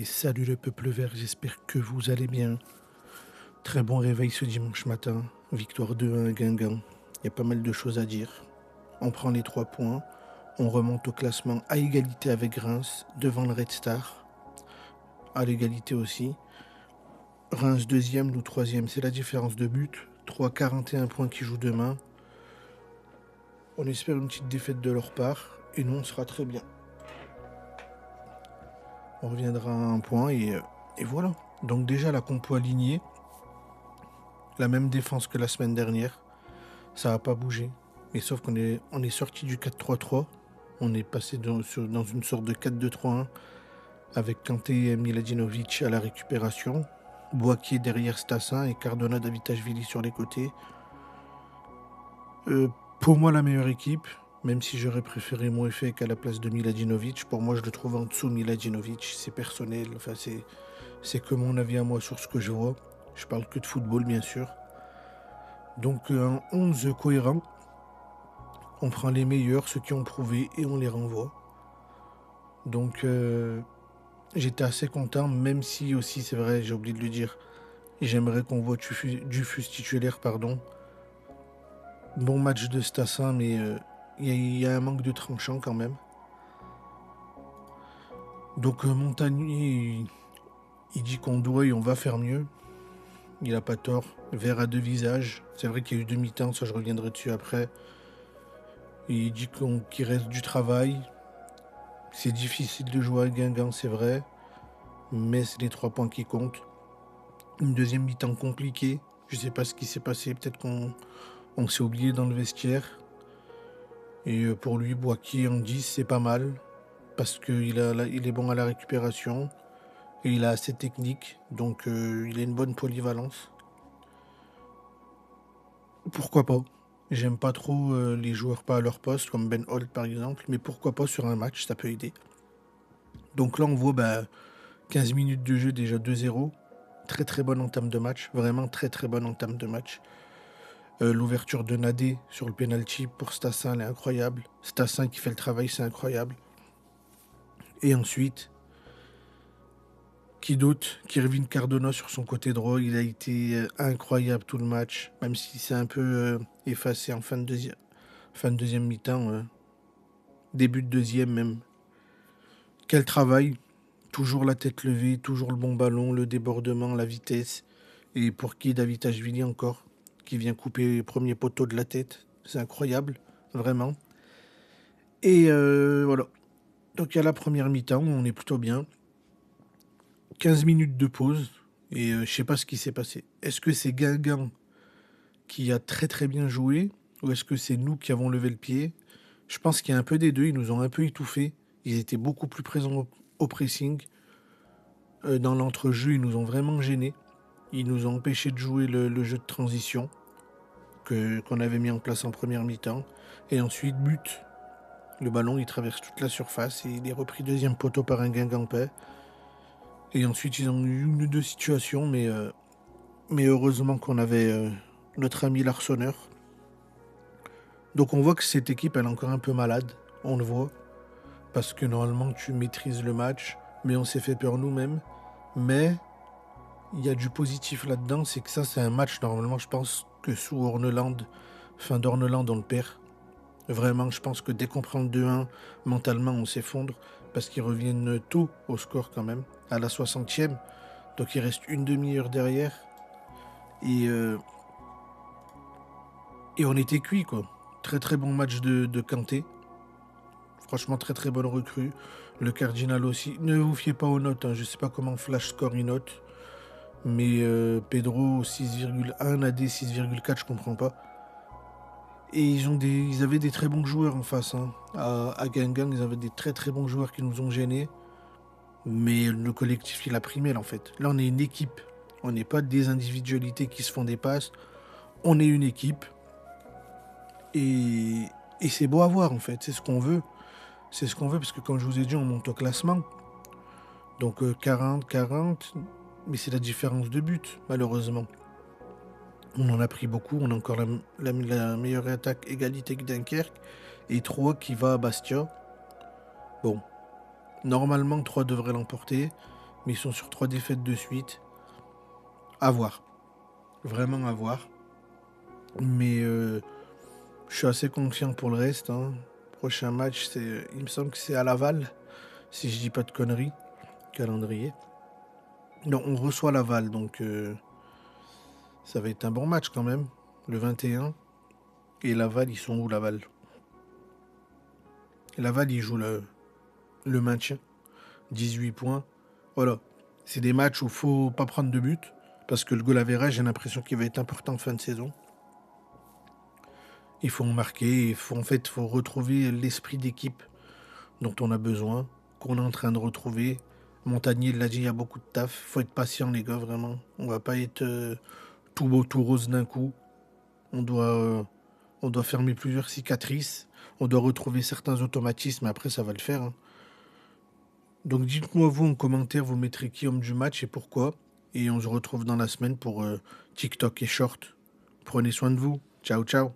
Et salut le peuple vert, j'espère que vous allez bien. Très bon réveil ce dimanche matin. Victoire 2-1 à Guingamp. Il y a pas mal de choses à dire. On prend les 3 points. On remonte au classement à égalité avec Reims, devant le Red Star. À l'égalité aussi. Reims deuxième, nous troisième. C'est la différence de but. 3,41 points qui jouent demain. On espère une petite défaite de leur part. Et nous, on sera très bien. On reviendra à un point et voilà. Donc déjà, la compo alignée. La même défense que la semaine dernière. Ça n'a pas bougé. Mais sauf qu'on est sorti du 4-3-3. On est passé dans une sorte de 4-2-3-1 avec Kanté et Miladinovic à la récupération. Boakier derrière Stassin et Cardona Davitashvili sur les côtés. Pour moi, la meilleure équipe, même si j'aurais préféré Moefek à la place de Miladinovic, pour moi, je le trouve en dessous de Miladinovic. C'est personnel. Enfin, c'est que mon avis à moi sur ce que je vois. Je parle que de football, bien sûr. Donc, un 11 cohérent. On prend les meilleurs, ceux qui ont prouvé, et on les renvoie. Donc, j'étais assez content, même si aussi, c'est vrai, j'ai oublié de le dire, j'aimerais qu'on voit Dufus titulaire, pardon. Bon match de Stassin, mais il y a un manque de tranchant quand même. Donc, Montagnier, il dit qu'on doit et on va faire mieux. Il n'a pas tort. Vert à deux visages. C'est vrai qu'il y a eu demi-temps, ça je reviendrai dessus après. Il dit qu'il reste du travail. C'est difficile de jouer à Guingamp, c'est vrai. Mais c'est les 3 points qui comptent. Une deuxième mi-temps compliquée. Je sais pas ce qui s'est passé. Peut-être qu'on s'est oublié dans le vestiaire. Et pour lui, Boakier en 10, c'est pas mal. Parce qu'il est bon à la récupération. Et il a assez de technique. Donc il a une bonne polyvalence. Pourquoi pas? J'aime pas trop les joueurs pas à leur poste, comme Ben Holt par exemple. Mais pourquoi pas sur un match, ça peut aider. Donc là, on voit 15 minutes de jeu, déjà 2-0. Très très bonne entame de match. Vraiment très très bonne entame de match. L'ouverture de Nadé sur le penalty pour Stassin, elle est incroyable. Stassin qui fait le travail, c'est incroyable. Et ensuite, qui d'autre? Kirvin Cardona sur son côté droit, il a été incroyable tout le match, même si c'est un peu effacé en fin de deuxième mi-temps, début de deuxième même. Quel travail! Toujours la tête levée, toujours le bon ballon, le débordement, la vitesse. Et pour qui Davitashvili encore, qui vient couper le premier poteau de la tête. C'est incroyable, vraiment. Et voilà. Donc il y a la première mi-temps, on est plutôt bien. 15 minutes de pause. Et je sais pas ce qui s'est passé. Est-ce que c'est Guingamp qui a très très bien joué? Ou est-ce que c'est nous qui avons levé le pied? Je pense qu'il y a un peu des deux. Ils nous ont un peu étouffés. Ils étaient beaucoup plus présents au pressing. Dans l'entrejeu, ils nous ont vraiment gênés. Ils nous ont empêchés de jouer le jeu de transition qu'on avait mis en place en première mi-temps. Et ensuite, but. Le ballon, il traverse toute la surface et il est repris deuxième poteau par un Guingampais. Et ensuite, ils ont eu une ou deux situations, mais heureusement qu'on avait notre ami Larsonneur. Donc on voit que cette équipe, elle est encore un peu malade. On le voit. Parce que normalement, tu maîtrises le match, mais on s'est fait peur nous-mêmes. Mais il y a du positif là-dedans, c'est que ça, c'est un match, normalement, je pense que sous Orneland, fin d'Orneland, on le perd. Vraiment, je pense que dès qu'on prend le 2-1, mentalement, on s'effondre parce qu'ils reviennent tôt au score quand même, à la 60e. Donc il reste une demi-heure derrière. Et, euh, et on était cuits, quoi. Très très bon match de Kanté. Franchement, très très bonne recrue. Le Cardinal aussi. Ne vous fiez pas aux notes, hein. Je sais pas comment Flash score une note. Mais Pedro 6,1, Nadé 6,4, je comprends pas. Et ils avaient des très bons joueurs en face. Hein. À Guingamp, ils avaient des très très bons joueurs qui nous ont gênés. Mais le collectif, il a primé là, en fait. Là, on est une équipe. On n'est pas des individualités qui se font des passes. On est une équipe. Et, et c'est beau à voir, en fait. C'est ce qu'on veut. C'est ce qu'on veut parce que, comme je vous ai dit, on monte au classement. Donc 40, mais c'est la différence de but, malheureusement. On en a pris beaucoup. On a encore la meilleure attaque égalité que Dunkerque. Et 3 qui va à Bastia. Bon, normalement, 3 devrait l'emporter. mais ils sont sur 3 défaites de suite. À voir. Vraiment à voir. Mais je suis assez confiant pour le reste, hein. Prochain match, il me semble que c'est à Laval, si je dis pas de conneries. Calendrier. Non, on reçoit Laval, donc ça va être un bon match quand même. Le 21. Et Laval, ils sont où, Laval? Laval, ils jouent le maintien. 18 points. Voilà. C'est des matchs où il faut pas prendre de but. Parce que le goal average, j'ai l'impression qu'il va être important en fin de saison. Il faut en marquer. En fait, faut retrouver l'esprit d'équipe dont on a besoin, qu'on est en train de retrouver. Montagnier l'a dit, il y a beaucoup de taf. Faut être patient, les gars, vraiment. On va pas être tout beau, tout rose d'un coup. On doit, euh, on doit fermer plusieurs cicatrices. On doit retrouver certains automatismes. Après, ça va le faire, hein. Donc dites-moi vous en commentaire, vous mettrez qui homme du match et pourquoi. Et on se retrouve dans la semaine pour TikTok et Short. Prenez soin de vous. Ciao, ciao.